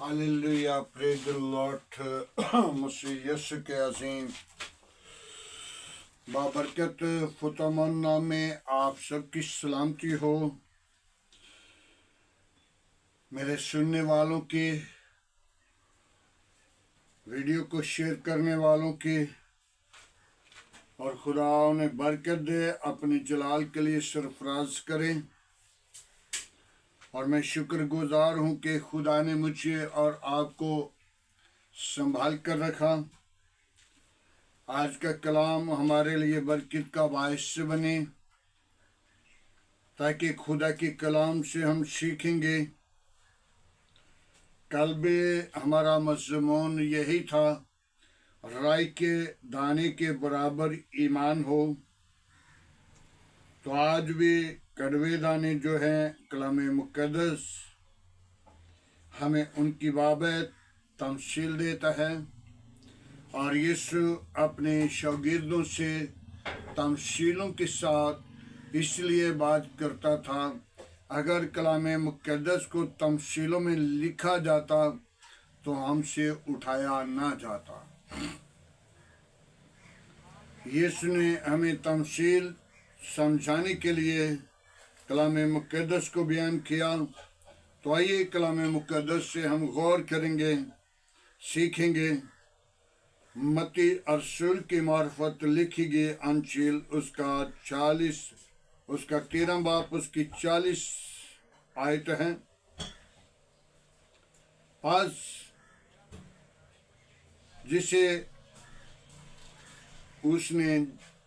Hallelujah, praise the Lord. मसीह यीशु के अजीम बाबरकत फुतमन नाम में आप सबकी सलामती हो। मेरे सुनने वालों की, वीडियो को शेयर करने वालों की, और खुदा उन्हें बरकत दे, अपनी जलाल के लिए सरफराज करें। और मैं शुक्रगुजार हूँ कि खुदा ने मुझे और आपको संभाल कर रखा। आज का कलाम हमारे लिए बरकत का बायस बने, ताकि खुदा के कलाम से हम सीखेंगे। कल भी हमारा मज़मून यही था, राई के दाने के बराबर ईमान हो। तो आज भी कड़वे दाने जो हैं, कलाम मुक़द्दस हमें उनकी बाबत तमसील देता है। और यीशु अपने शागिर्दों से तमसीलों के साथ इसलिए बात करता था। अगर कलाम मुक़द्दस को तमसीलों में लिखा जाता तो हमसे उठाया ना जाता। यीशु ने हमें तमसील समझाने के लिए कलाम मुक़द्दस को बयान किया। तो आइए कलाम मुक़द्दस से हम गौर करेंगे, सीखेंगे। मत्ती रसूल की मार्फत लिखी गई अंजील उसका 13 बाब उसकी 40 आयत है। आज जिसे उसने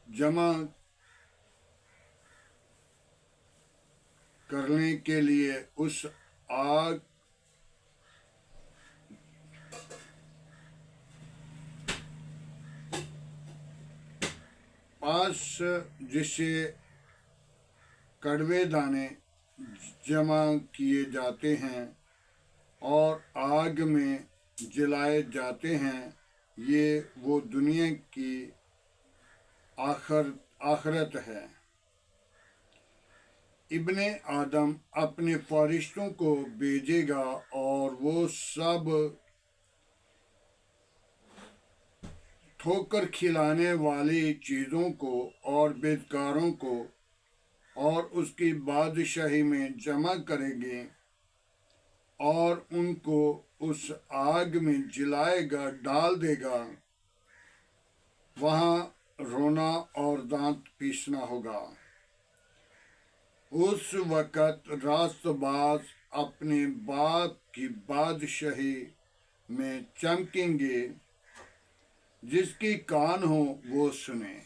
जमा करने के लिए उस आग पास जिसे कड़वे दाने जमा किए जाते हैं और आग में जलाए जाते हैं, ये वो दुनिया की आखरत है। इब्ने आदम अपने फरिश्तों को भेजेगा और वो सब ठोकर खिलाने वाली चीज़ों को और बेदकारों को और उसकी बादशाही में जमा करेंगे और उनको उस आग में जलाएगा, डाल देगा। वहाँ रोना और दांत पीसना होगा। उस वक़्त रास्तबाज अपने बाप की बादशाही में चमकेंगे। जिसकी कान हो वो सुने।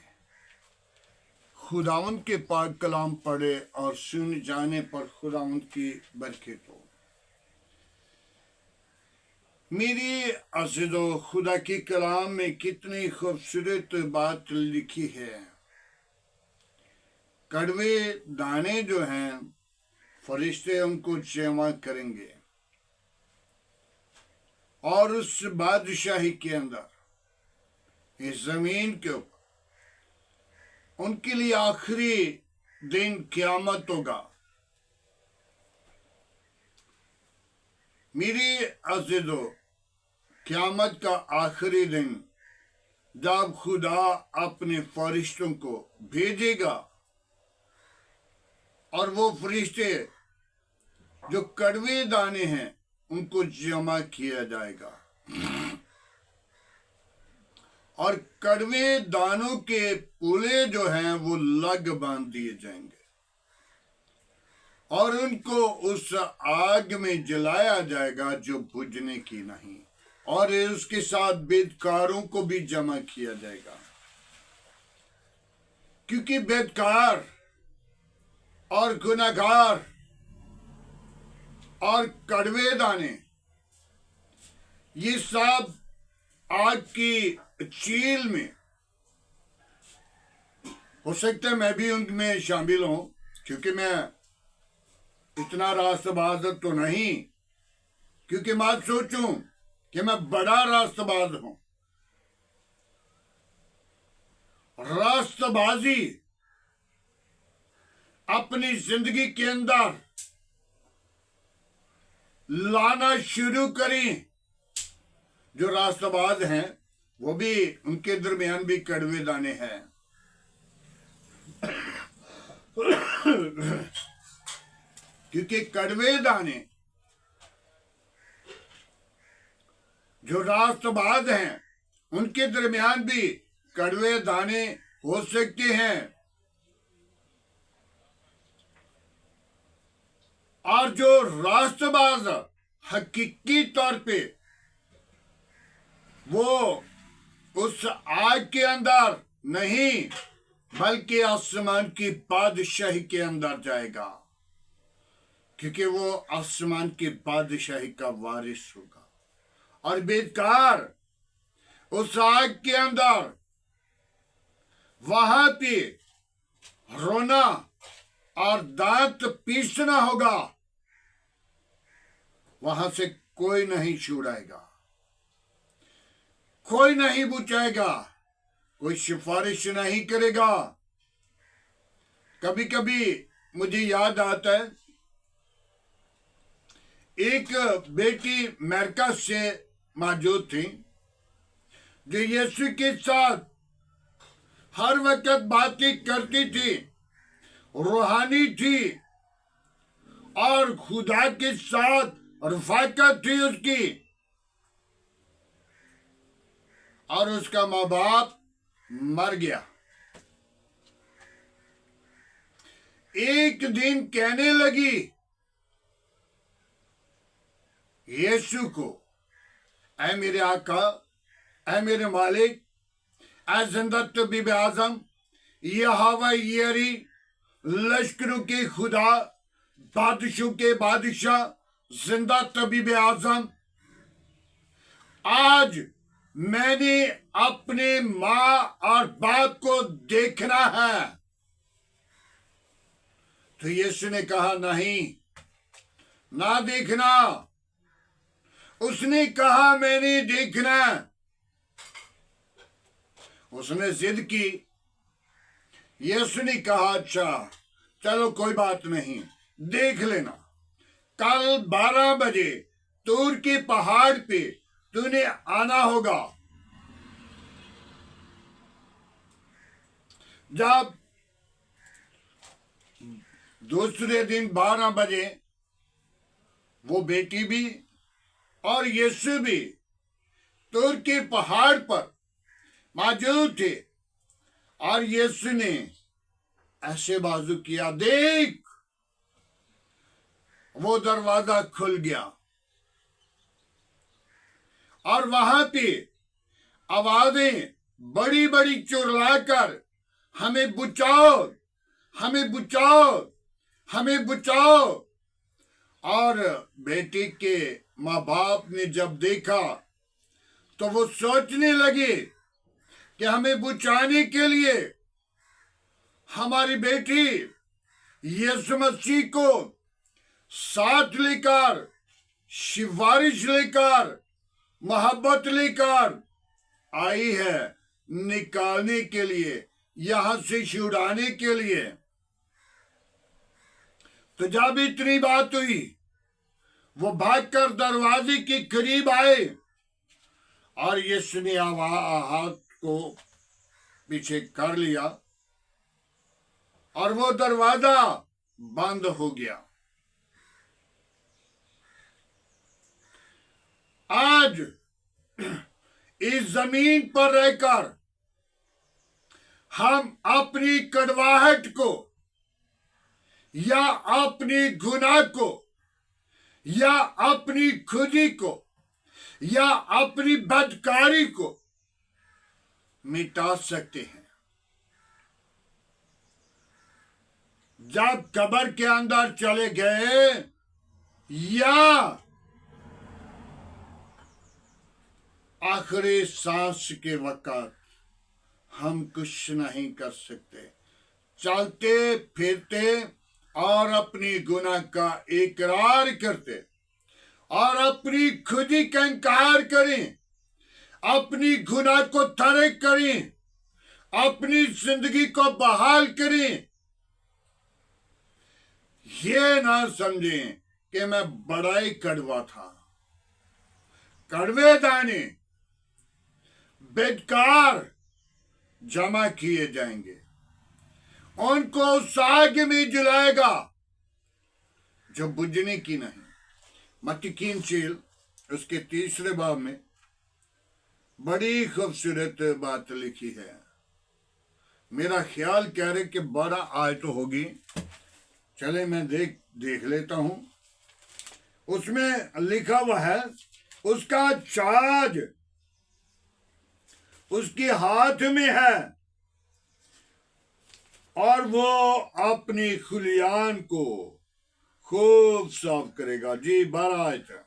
खुदावंद के पाक कलाम पढ़े और सुन जाने पर खुदावंद की बरकत हो। मेरी अज़ीज़ो, खुदा के कलाम में कितनी खूबसूरत बात लिखी है। कड़वे दाने जो हैं, फरिश्ते उनको जमा करेंगे और उस बादशाही के अंदर, इस जमीन के ऊपर उनके लिए आखिरी दिन क़यामत होगा। मेरी अज़ीज़ो, क़यामत का आखिरी दिन जब खुदा अपने फरिश्तों को भेजेगा और वो फरिश्ते जो कड़वे दाने हैं उनको जमा किया जाएगा और कड़वे दानों के पुले जो हैं वो लग बांध दिए जाएंगे और उनको उस आग में जलाया जाएगा जो बुझने की नहीं, और उसके साथ बेदकारों को भी जमा किया जाएगा। क्योंकि बेदकार और गुनाहगार और कड़वे दाने ये सब आग की चील में, हो सकता है मैं भी उनमें शामिल हूं, क्योंकि मैं इतना रास्तबाज तो नहीं, क्योंकि मैं सोचूं कि मैं बड़ा रास्तबाज हूं। रास्तबाजी अपनी जिंदगी के अंदर लाना शुरू करें। जो राष्ट्रवाद हैं वो भी, उनके दरमियान भी कड़वे दाने हैं। क्योंकि कड़वे दाने जो राष्ट्रवाद हैं उनके दरमियान भी कड़वे दाने हो सकते हैं। और जो राष्ट्रवाद हकीकी तौर पे वो उस आग के अंदर नहीं बल्कि आसमान की बादशाही के अंदर जाएगा, क्योंकि वो आसमान की बादशाही का वारिस होगा। और बेकार उस आग के अंदर वहां पे रोना और दांत पीसना होगा, वहां से कोई नहीं छुड़ाएगा, कोई नहीं बुझाएगा, कोई सिफारिश नहीं करेगा। कभी कभी मुझे याद आता है, एक बेटी अमेरिका से मौजूद थी जो यीशु के साथ हर वक्त बातें करती थी, रूहानी थी और खुदा के साथ रफ़ाकत थी उसकी। और उसका माँ बाप मर गया। एक दिन कहने लगी यीशु को, ऐ मेरे आका, ऐ मेरे मालिक, ऐ जिंदा तबीब आजम, यहोवा यरी, लश्करों के खुदा, बादशाहों के बादशाह, जिंदा तबीब आजम, आज मैंने अपने माँ और बाप को देखना है। तो यीशु ने कहा नहीं, ना देखना। उसने कहा मैंने देखना। उसने जिद की। यीशु ने कहा अच्छा चलो कोई बात नहीं, देख लेना। कल 12 बजे तूर के पहाड़ पे तूने आना होगा। जब दूसरे दिन 12 बजे वो बेटी भी और यीशु भी तूर के पहाड़ पर मौजूद थे, और यीशु ने ऐसे बाजू किया, देख वो दरवाजा खुल गया और वहां पे आवाजें बड़ी बड़ी चिल्लाकर, हमें बचाओ, हमें बचाओ, हमें बचाओ। और बेटी के माँ बाप ने जब देखा तो वो सोचने लगे कि हमें बचाने के लिए हमारी बेटी यीशु मसीह को साथ लेकर, सिफारिश लेकर, मोहब्बत लेकर आई है, निकालने के लिए, यहां से छुड़ाने के लिए। तो जब इतनी बात हुई, वो भागकर दरवाजे के करीब आए और यीशु ने हाथ को पीछे कर लिया और वो दरवाजा बंद हो गया। आज इस जमीन पर रहकर हम अपनी कड़वाहट को या अपनी गुनाह को या अपनी खुदी को या अपनी बदकारी को मिटा सकते हैं। जब कब्र के अंदर चले गए या आखिरी सांस के वक्त हम कुछ नहीं कर सकते। चलते फिरते और अपनी गुनाह का इकरार करते और अपनी खुदी का इनकार करें, अपनी गुनाह को तर्क करें, अपनी जिंदगी को बहाल करें। ये ना समझें कि मैं बड़ा ही कड़वा था। कड़वे दाने बेकार जमा किए जाएंगे, उनको साग में जलाएगा जो बुझने की नहीं। मत्ती की इंजील उसके 3 बाब में बड़ी खूबसूरत बात लिखी है। मेरा ख्याल कह रहे कि 12 आयत होगी, चले मैं देख लेता हूं। उसमें लिखा हुआ है, उसका छाज उसके हाथ में है और वो अपनी खुलियान को खूब साफ करेगा। जी 12 आयत है।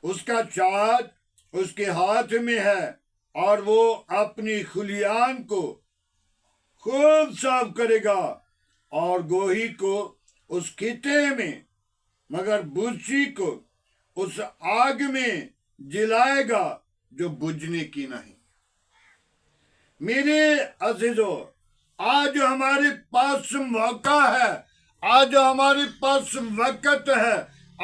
उसका छाज उसके हाथ में है और वो अपनी खुलियान को खूब साफ करेगा और गोही को उस खिते में मगर बुझी को उस आग में जलाएगा जो बुझने की नहीं। मेरे अजीजों, आज हमारे पास मौका है, आज हमारे पास वक्त है,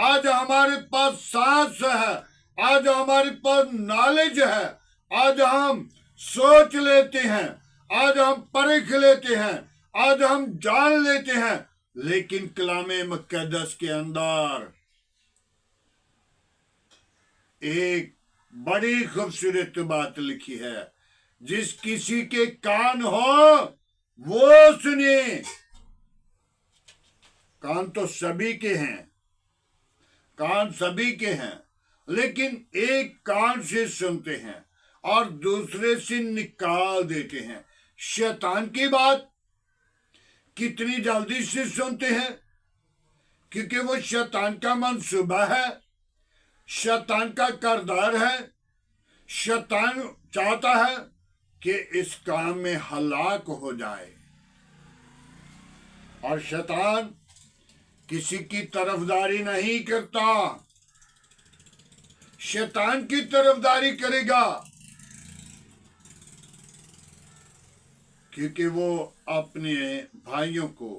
आज हमारे पास सांस है, आज हमारे पास नॉलेज है। आज हम सोच लेते हैं, आज हम परख लेते हैं, आज हम जान लेते हैं, लेकिन कलामे मुक़द्दस के अंदर एक बड़ी खूबसूरत बात लिखी है, जिस किसी के कान हो वो सुने। कान तो सभी के हैं, कान सभी के हैं, लेकिन एक कान से सुनते हैं और दूसरे से निकाल देते हैं। शैतान की बात कितनी जल्दी से सुनते हैं, क्योंकि वो शैतान का मंसूबा है, शैतान का किरदार है। शैतान चाहता है कि इस काम में हलाक हो जाए, और शैतान किसी की तरफदारी नहीं करता। शैतान की तरफदारी करेगा क्योंकि वो अपने भाइयों को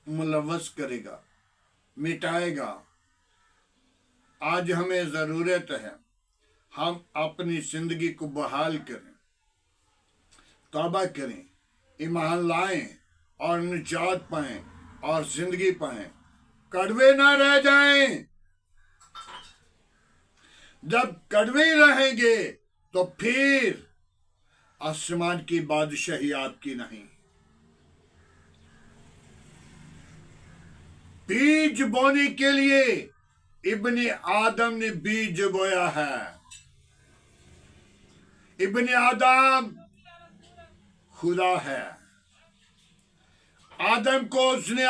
मुलव्वस करेगा, मिटाएगा। आज हमें जरूरत है हम अपनी जिंदगी को बहाल करें, तौबा करें, ईमान लाएं और निजात पाएं और जिंदगी पाएं, कड़वे ना रह जाएं। जब कड़वे रहेंगे तो फिर आसमान की बादशाही आपकी नहीं। बीज बोने के लिए इब्ने आदम ने बीज बोया है। इब्ने आदम खुदा है। आदम को उसने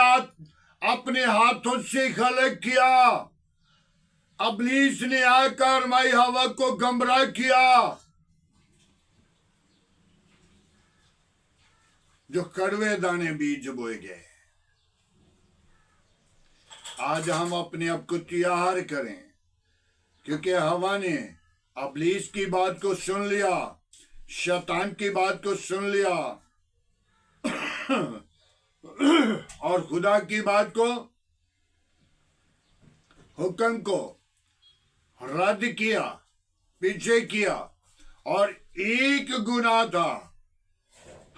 अपने हाथों से खलक किया। इब्लीस ने आकर माई हवा को गुमराह किया। जो कड़वे दाने बीज बोए गए, आज हम अपने आप को तैयार करें, क्योंकि हवा ने इब्लीस की बात को सुन लिया, शैतान की बात को सुन लिया और खुदा की बात को, हुक्म को रद्द किया, पीछे किया। और एक गुनाह था।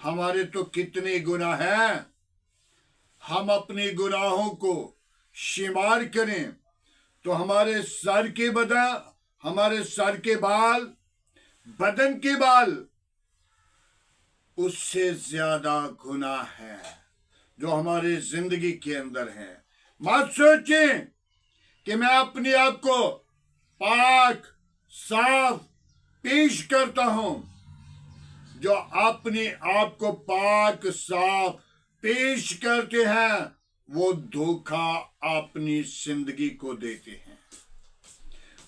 हमारे तो कितने गुनाह हैं। हम अपने गुनाहों को शुमार करें तो हमारे सर के बाल, बदन के बाल, उससे ज्यादा गुनाह है जो हमारे जिंदगी के अंदर है। मत सोचें कि मैं अपने आप को पाक साफ पेश करता हूं। जो अपने आप को पाक साफ पेश करते हैं वो धोखा अपनी जिंदगी को देते हैं,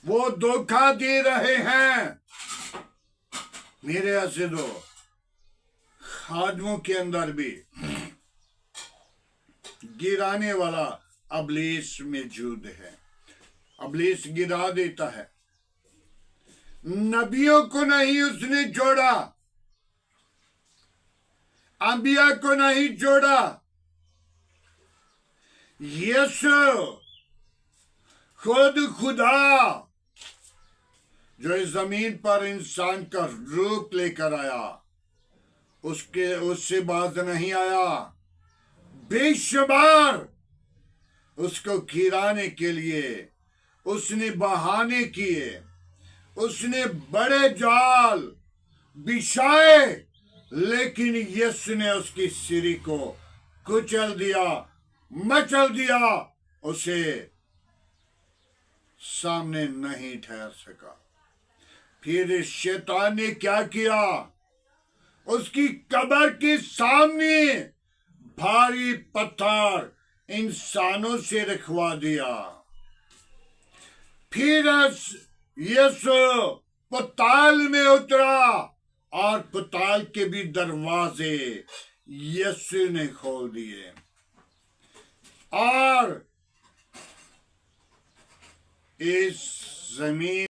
वो धोखा दे रहे हैं। मेरे अज़ीज़ों, खादमों के अंदर भी गिराने वाला इब्लीस मौजूद है। इब्लीस गिरा देता है। नबियों को नहीं उसने जोड़ा, अंबिया को नहीं जोड़ा। यीशु खुद खुदा जो इस जमीन पर इंसान का रूप लेकर आया, उससे बाज नहीं आया। बेशुमार उसको गिराने के लिए उसने बहाने किए, उसने बड़े जाल बिछाए, लेकिन यीशु ने उसकी सिरी को कुचल दिया, मचल दिया, उसे सामने नहीं ठहर सका। फिर इस शैतान ने क्या किया? उसकी कब्र के सामने भारी पत्थर इंसानों से रखवा दिया। फिर यीशु पताल में उतरा और पताल के भी दरवाजे यीशु ने खोल दिए और इस जमीन